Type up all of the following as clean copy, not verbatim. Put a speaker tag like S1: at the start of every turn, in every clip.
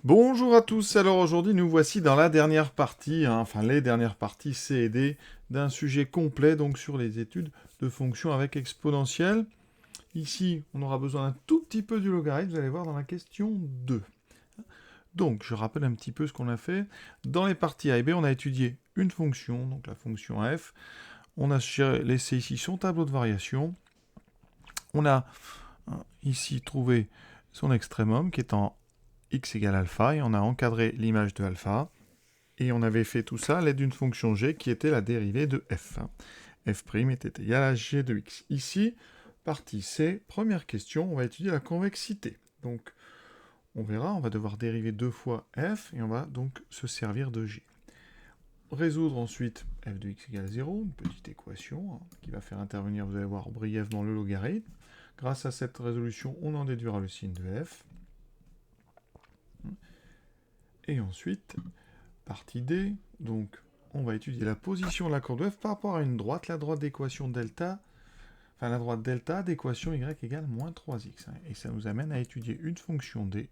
S1: Bonjour à tous, alors aujourd'hui nous voici dans la dernière partie, enfin les dernières parties C et D d'un sujet complet donc sur les études de fonctions avec exponentielle. Ici on aura besoin d'un tout petit peu du logarithme, vous allez voir dans la question 2. Donc je rappelle un petit peu ce qu'on a fait. Dans les parties A et B on a étudié une fonction, donc la fonction f. On a laissé ici son tableau de variation. On a ici trouvé son extrém'um qui est en x égale alpha et on a encadré l'image de alpha. Et on avait fait tout ça à l'aide d'une fonction g qui était la dérivée de f. F' était égal à g de x. Ici, partie C, première question, on va étudier la convexité. Donc, on verra, on va devoir dériver deux fois f, et on va donc se servir de g. Résoudre ensuite f de x égale 0, une petite équation qui va faire intervenir, vous allez voir, brièvement le logarithme. Grâce à cette résolution, on en déduira le signe de f. Et ensuite, partie D, donc on va étudier la position de la courbe de f par rapport à une droite, la droite d'équation delta, enfin la droite delta d'équation y égale moins 3x. Et ça nous amène à étudier une fonction D,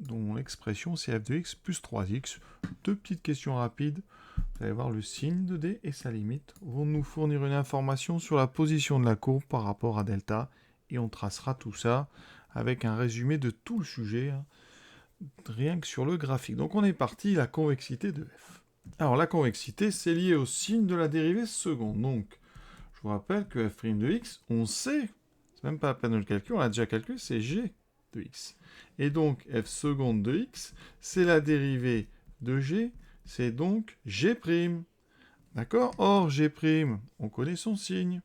S1: dont l'expression c'est f de x plus 3x. Deux petites questions rapides. Vous allez voir le signe de D et sa limite vont nous fournir une information sur la position de la courbe par rapport à delta. Et on tracera tout ça avec un résumé de tout le sujet, rien que sur le graphique. Donc on est parti, la convexité de f. Alors la convexité, c'est lié au signe de la dérivée seconde. Donc, je vous rappelle que f' de x, on sait, c'est même pas la peine de le calculer, on l'a déjà calculé, c'est g de x. Et donc, f seconde de x, c'est la dérivée de g, c'est donc g'. D'accord? Or, g', on connaît son signe.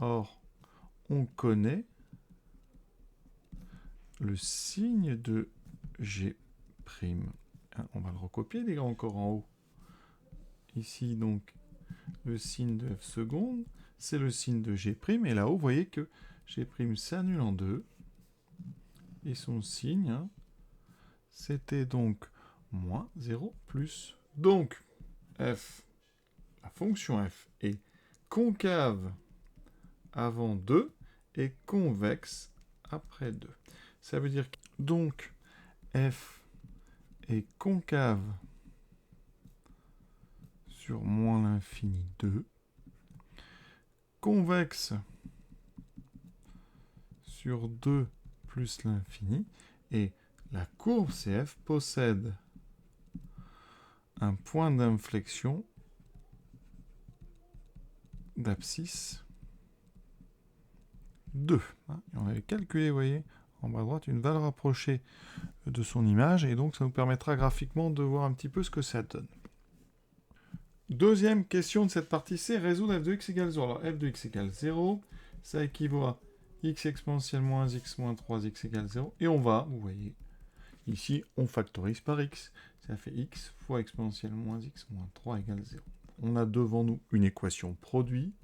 S1: Or, on connaît le signe de g'. On va le recopier, les gars, encore en haut. Ici, donc, le signe de f seconde, c'est le signe de g'. Et là-haut, vous voyez que g' s'annule en deux. Et son signe, c'était donc moins 0 plus. Donc, f, la fonction f, est concave avant 2 et convexe après 2. Ça veut dire que donc f est concave sur moins l'infini 2, convexe sur 2 plus l'infini, et la courbe CF possède un point d'inflexion d'abscisse 2. Et on avait calculé, vous voyez, en bas à droite, une valeur rapprochée de son image, et donc ça nous permettra graphiquement de voir un petit peu ce que ça donne. Deuxième question de cette partie C, résoudre f de x égale 0. Alors f de x égale 0, ça équivaut à x exponentielle moins x moins 3x égale 0. Et on va, vous voyez, ici, on factorise par x. Ça fait x fois exponentielle moins x moins 3 égale 0. On a devant nous une équation produit,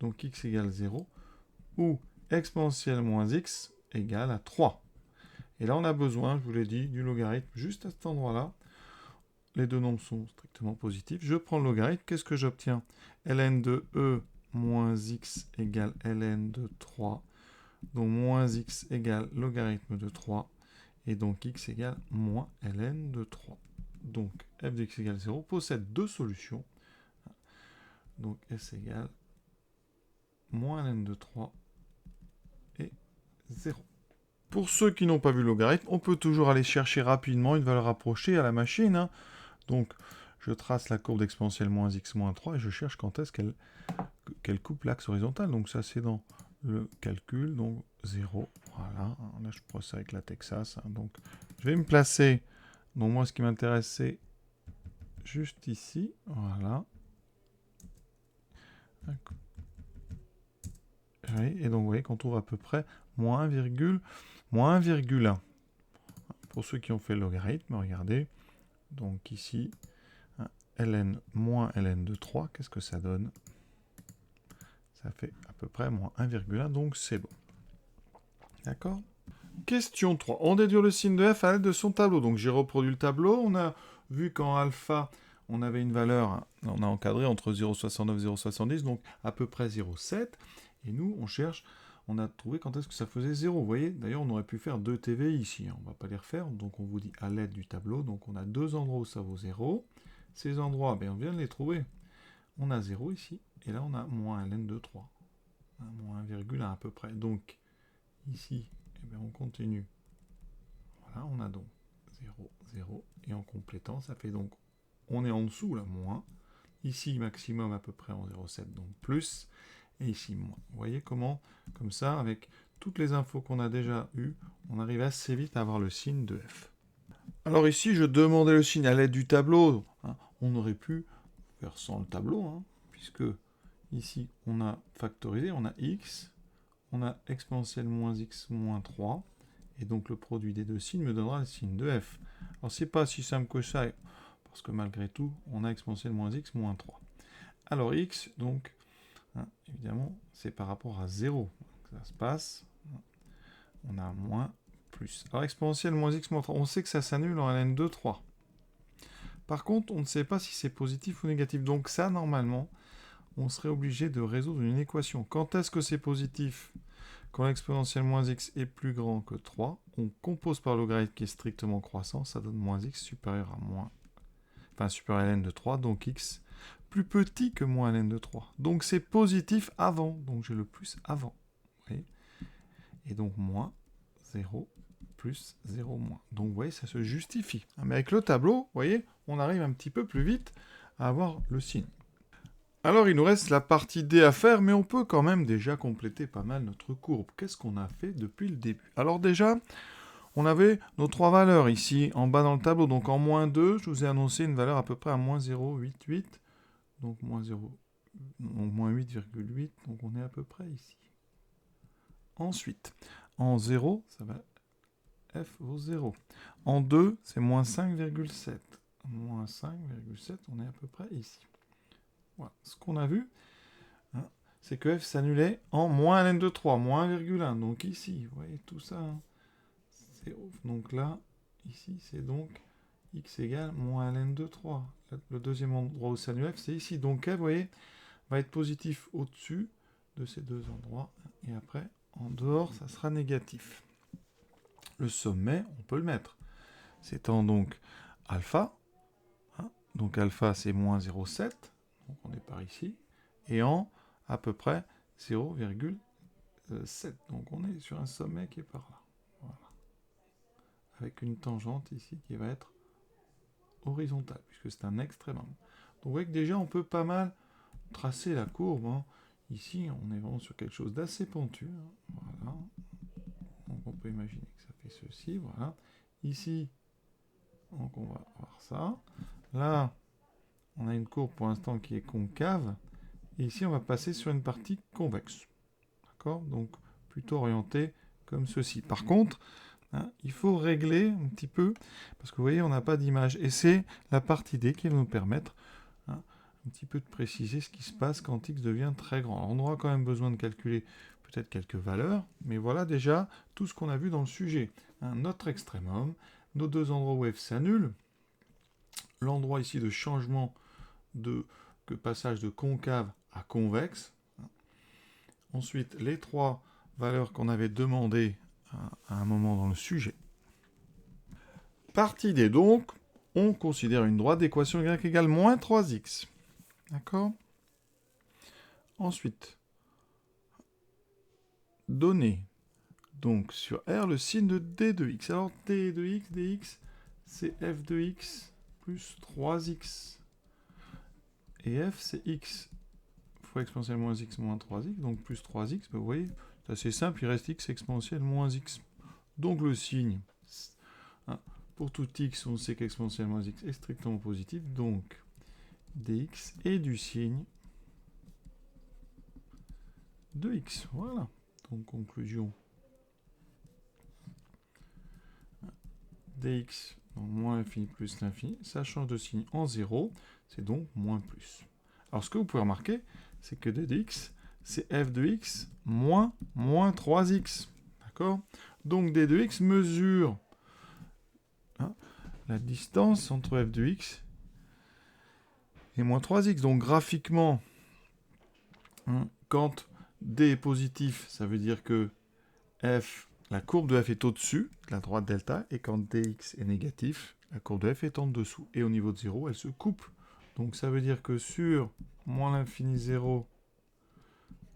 S1: donc x égale 0, où exponentielle moins x égale à 3. Et là, on a besoin, je vous l'ai dit, du logarithme juste à cet endroit-là. Les deux nombres sont strictement positifs. Je prends le logarithme. Qu'est-ce que j'obtiens? Ln de e moins x égale ln de 3. Donc moins x égale logarithme de 3. Et donc x égale moins ln de 3. Donc f de x égale 0 possède deux solutions. Donc s égale moins ln de 3 et 0. Pour ceux qui n'ont pas vu le logarithme, on peut toujours aller chercher rapidement une valeur rapprochée à la machine. Donc, je trace la courbe d'exponentielle moins x moins 3 et je cherche quand est-ce qu'elle coupe l'axe horizontal. Donc ça, c'est dans le calcul. Donc 0, voilà. Là, je procède avec la Texas. Donc, je vais me placer. Donc moi, ce qui m'intéresse, c'est juste ici. Voilà. Et donc, vous voyez qu'on trouve à peu près moins 1,1. Pour ceux qui ont fait le logarithme, regardez. Donc ici, ln moins ln de 3, qu'est-ce que ça donne? Ça fait à peu près moins 1,1, donc c'est bon. D'accord? Question 3. On déduit le signe de f à l'aide de son tableau. Donc j'ai reproduit le tableau. On a vu qu'en alpha, on avait une valeur, on a encadré entre 0,69 et 0,70, donc à peu près 0,7. Et nous, on a trouvé quand est-ce que ça faisait 0. Vous voyez, d'ailleurs, on aurait pu faire 2 TV ici. On ne va pas les refaire. Donc, on vous dit à l'aide du tableau. Donc, on a 2 endroits où ça vaut 0. Ces endroits, ben, on vient de les trouver. On a 0 ici. Et là, on a moins ln de 3. Moins 1,1 à peu près. Donc, ici, eh bien, on continue. Voilà, on a donc 0, 0. Et en complétant, ça fait donc, on est en dessous, là, moins. Ici, maximum à peu près en 0,7, donc plus. Et ici, moins. Vous voyez comment, comme ça, avec toutes les infos qu'on a déjà eues, on arrive assez vite à avoir le signe de f. Alors ici, je demandais le signe à l'aide du tableau. Hein. On aurait pu faire sans le tableau, hein, puisque ici, on a factorisé, on a x, on a exponentielle moins x moins 3, et donc le produit des deux signes me donnera le signe de f. Alors c'est pas si simple que ça, parce que malgré tout, on a exponentielle moins x moins 3. Alors x, donc, hein, évidemment, c'est par rapport à 0. Donc, ça se passe, on a moins, plus. Alors exponentielle moins x moins 3, on sait que ça s'annule en ln de 3. Par contre, on ne sait pas si c'est positif ou négatif. Donc ça, normalement, on serait obligé de résoudre une équation. Quand est-ce que c'est positif? Quand l'exponentielle moins x est plus grand que 3, on compose par le logarithme qui est strictement croissant, ça donne moins x supérieur à moins, enfin supérieur à ln de 3, donc x plus petit que moins ln de 3. Donc c'est positif avant, donc j'ai le plus avant. Vous voyez, et donc moins 0 plus 0 moins. Donc vous voyez, ça se justifie. Mais avec le tableau, vous voyez, on arrive un petit peu plus vite à avoir le signe. Alors il nous reste la partie D à faire, mais on peut quand même déjà compléter pas mal notre courbe. Qu'est-ce qu'on a fait depuis le début? Alors déjà, on avait nos 3 valeurs ici, en bas dans le tableau. Donc en moins 2, je vous ai annoncé une valeur à peu près à moins 0,88. Donc moins 0, donc moins 8,8, donc on est à peu près ici. Ensuite, en 0, ça va f vaut 0. En 2, c'est moins 5,7. Moins 5,7, on est à peu près ici. Voilà. Ce qu'on a vu, hein, c'est que f s'annulait en moins ln de 3, moins 1,1. Donc ici, vous voyez tout ça. Hein, donc là, ici, c'est donc x égale moins ln de 3. Le deuxième endroit où s'annule f, c'est ici. Donc f, vous voyez, va être positif au-dessus de ces deux endroits. Et après, en dehors, ça sera négatif. Le sommet, on peut le mettre. C'est en donc alpha. Hein, donc alpha, c'est moins 0,7. Donc on est par ici. Et en à peu près 0,7. Donc on est sur un sommet qui est par là. Voilà. Avec une tangente ici qui va être horizontale, puisque c'est un extrémum. Donc vous voyez que déjà on peut pas mal tracer la courbe. Hein. Ici, on est vraiment sur quelque chose d'assez pentu. Hein. Voilà. Donc on peut imaginer que ça fait ceci. Voilà. Ici, donc on va voir ça. Là, on a une courbe pour l'instant qui est concave. Et ici, on va passer sur une partie convexe. D'accord? Donc plutôt orientée comme ceci. Par contre, hein, il faut régler un petit peu, parce que vous voyez, on n'a pas d'image. Et c'est la partie D qui va nous permettre un petit peu de préciser ce qui se passe quand x devient très grand. Alors, on aura quand même besoin de calculer peut-être quelques valeurs, mais voilà déjà tout ce qu'on a vu dans le sujet. Hein, notre extrémum, nos deux endroits où f s'annule, l'endroit ici de changement de passage de concave à convexe. Ensuite, les 3 valeurs qu'on avait demandées à un moment dans le sujet. Partie D, donc, on considère une droite d'équation y égale moins 3x. D'accord? Ensuite, donner donc sur R le signe de D de x. Alors D de x, dx, c'est f de x plus 3x. Et f, c'est x fois exponentielle moins x moins 3x, donc plus 3x. Ben vous voyez, c'est assez simple, il reste x exponentielle moins x. Donc le signe, hein, pour tout x, on sait qu'exponentielle moins x est strictement positif, donc dx est du signe de x. Voilà. Donc conclusion. Dx, donc moins l'infini plus l'infini, ça change de signe en 0, c'est donc moins plus. Alors ce que vous pouvez remarquer, c'est que d de x, c'est f de x moins 3x. D'accord? Donc d de x mesure la distance entre f de x et moins 3x. Donc graphiquement, quand D est positif, ça veut dire que f, la courbe de f est au-dessus de la droite delta, et quand dx est négatif, la courbe de f est en dessous. Et au niveau de 0, elle se coupe. Donc ça veut dire que sur moins l'infini 0,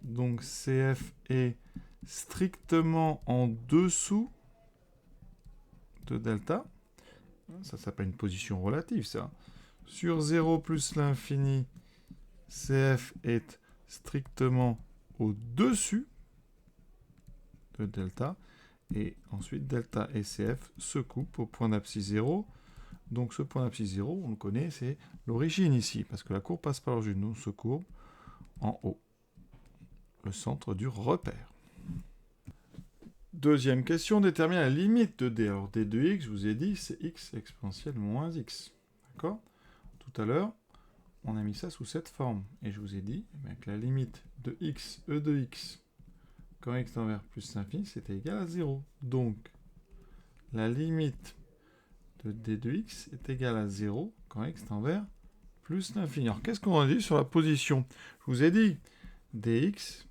S1: donc cf est strictement en dessous de delta. Ça s'appelle une position relative, ça. Sur 0 plus l'infini, cf est strictement au-dessus de delta. Et ensuite, delta et cf se coupent au point d'abscisse 0. Donc ce point d'abscisse 0, on le connaît, c'est l'origine ici, parce que la courbe passe par l'origine. Donc se courbe en haut, le centre du repère. Deuxième question, détermine la limite de d. Alors d de x, je vous ai dit, c'est x exponentielle moins x. D'accord? Tout à l'heure, on a mis ça sous cette forme. Et je vous ai dit que la limite de x, e de x, quand x tend vers plus l'infini, c'était égal à 0. Donc, la limite de d de x est égale à 0 quand x tend vers plus l'infini. Alors, qu'est-ce qu'on a dit sur la position? Je vous ai dit, dx,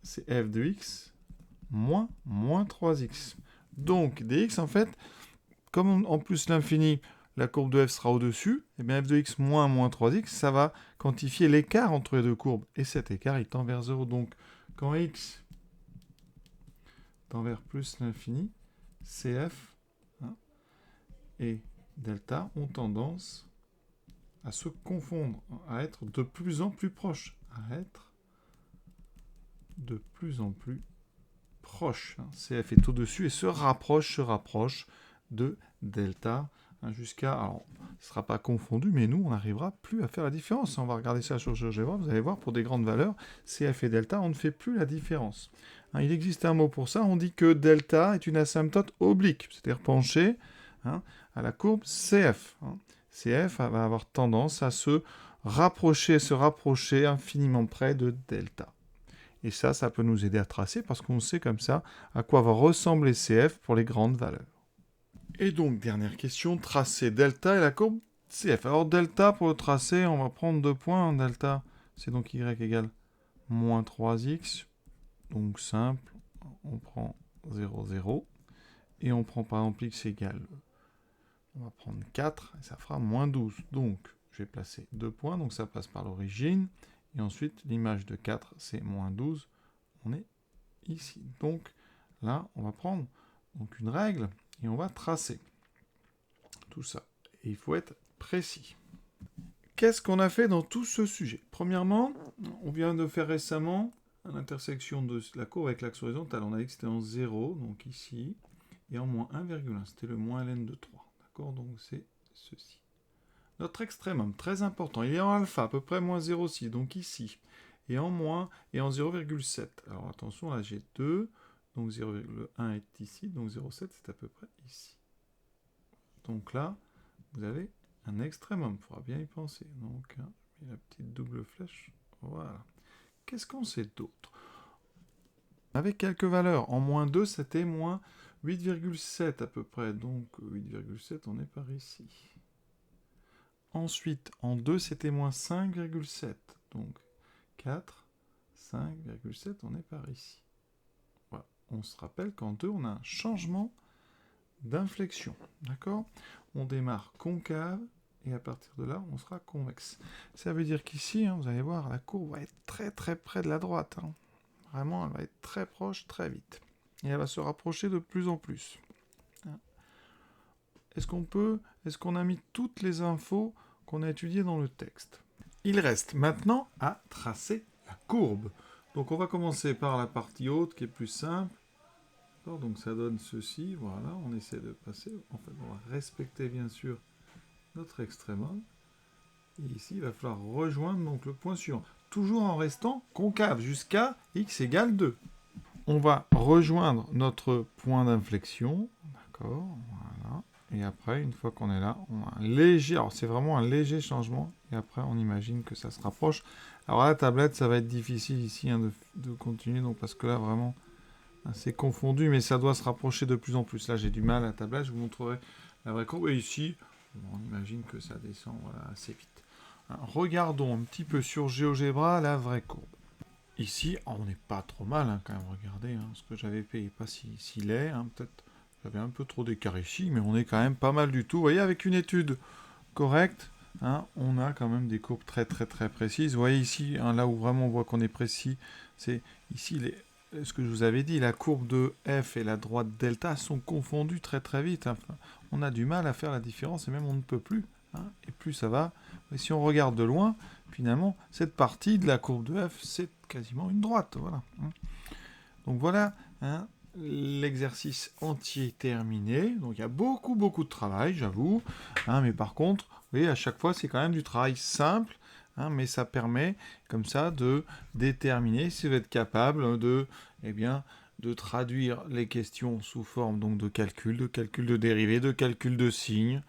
S1: c'est f de x moins 3x. Donc, dx, en fait, comme en plus l'infini, la courbe de f sera au-dessus, et bien f de x moins 3x, ça va quantifier l'écart entre les deux courbes. Et cet écart, il tend vers 0. Donc, quand x tend vers plus l'infini, cf et delta ont tendance à se confondre, à être de plus en plus proches. À être de plus en plus proches. CF est au-dessus et se rapproche de delta jusqu'à... Alors, ce ne sera pas confondu, mais nous, on n'arrivera plus à faire la différence. On va regarder ça sur GeoGebra, vous allez voir, pour des grandes valeurs, CF et delta, on ne fait plus la différence. Il existe un mot pour ça, on dit que delta est une asymptote oblique, c'est-à-dire penchée à la courbe CF. CF va avoir tendance à se rapprocher infiniment près de delta. Et ça peut nous aider à tracer parce qu'on sait comme ça à quoi va ressembler CF pour les grandes valeurs. Et donc, dernière question, tracer delta et la courbe CF. Alors, delta, pour le tracer, on va prendre 2 points. Delta, c'est donc y égale moins 3x. Donc, simple, on prend 0, 0. Et on prend par exemple x égale, on va prendre 4, et ça fera moins 12. Donc, je vais placer 2 points, donc ça passe par l'origine. Et ensuite, l'image de 4, c'est moins 12. On est ici. Donc, là, on va prendre donc, une règle et on va tracer tout ça. Et il faut être précis. Qu'est-ce qu'on a fait dans tout ce sujet? Premièrement, on vient de faire récemment l'intersection de la courbe avec l'axe horizontal. On a dit que c'était en 0, donc ici, et en moins 1,1. C'était le moins ln de 3. D'accord? Donc c'est ceci. Notre extrémum, très important, il est en alpha, à peu près moins 0,6, donc ici. Et en moins, et en 0,7. Alors attention, là j'ai 2, donc 0,1 est ici, donc 0,7 c'est à peu près ici. Donc là, vous avez un extrémum, il faudra bien y penser. Donc, je mets la petite double flèche, voilà. Qu'est-ce qu'on sait d'autre? Avec quelques valeurs, en moins 2, c'était moins 8,7 à peu près, donc 8,7, on est par ici. Ensuite, en 2, c'était moins 5,7. Donc, 4, 5,7, on est par ici. Voilà. On se rappelle qu'en 2, on a un changement d'inflexion. D'accord? On démarre concave, et à partir de là, on sera convexe. Ça veut dire qu'ici, vous allez voir, la courbe va être très très près de la droite. Vraiment, elle va être très proche, très vite. Et elle va se rapprocher de plus en plus. Est-ce qu'on a mis toutes les infos qu'on a étudiées dans le texte? Il reste maintenant à tracer la courbe. Donc on va commencer par la partie haute qui est plus simple. Donc ça donne ceci, voilà, on essaie de passer. En fait, on va respecter bien sûr notre extrémum. Et ici, il va falloir rejoindre donc, le point suivant. Toujours en restant concave jusqu'à x égale 2. On va rejoindre notre point d'inflexion. D'accord, voilà. Et après, une fois qu'on est là, on a un léger... Alors, c'est vraiment un léger changement. Et après, on imagine que ça se rapproche. Alors, à la tablette, ça va être difficile ici de continuer. Donc, parce que là, vraiment, c'est confondu. Mais ça doit se rapprocher de plus en plus. Là, j'ai du mal à la tablette. Je vous montrerai la vraie courbe. Et ici, on imagine que ça descend voilà, assez vite. Alors, regardons un petit peu sur GeoGebra la vraie courbe. ici, on n'est pas trop mal hein, quand même, regardez, ce que j'avais payé, pas si laid, peut-être j'avais un peu trop d'écart ici, mais on est quand même pas mal du tout. Vous voyez, avec une étude correcte, on a quand même des courbes très très très précises. Vous voyez ici, là où vraiment on voit qu'on est précis, c'est ici ce que je vous avais dit, la courbe de F et la droite delta sont confondues très très vite. Enfin, on a du mal à faire la différence et même on ne peut plus. Et plus ça va. Et si on regarde de loin, finalement, cette partie de la courbe de F, c'est quasiment une droite. Voilà. Donc voilà l'exercice entier terminé. Donc il y a beaucoup beaucoup de travail, j'avoue. Mais par contre, vous voyez, à chaque fois, c'est quand même du travail simple. Mais ça permet comme ça de déterminer si vous êtes capable de, de traduire les questions sous forme donc, de calcul de dérivés, de calcul de signes,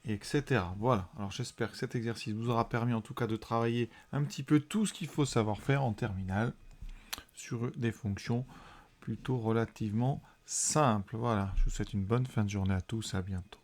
S1: etc. Voilà, alors j'espère que cet exercice vous aura permis en tout cas de travailler un petit peu tout ce qu'il faut savoir faire en terminale sur des fonctions plutôt relativement simples. Voilà, je vous souhaite une bonne fin de journée à tous, à bientôt.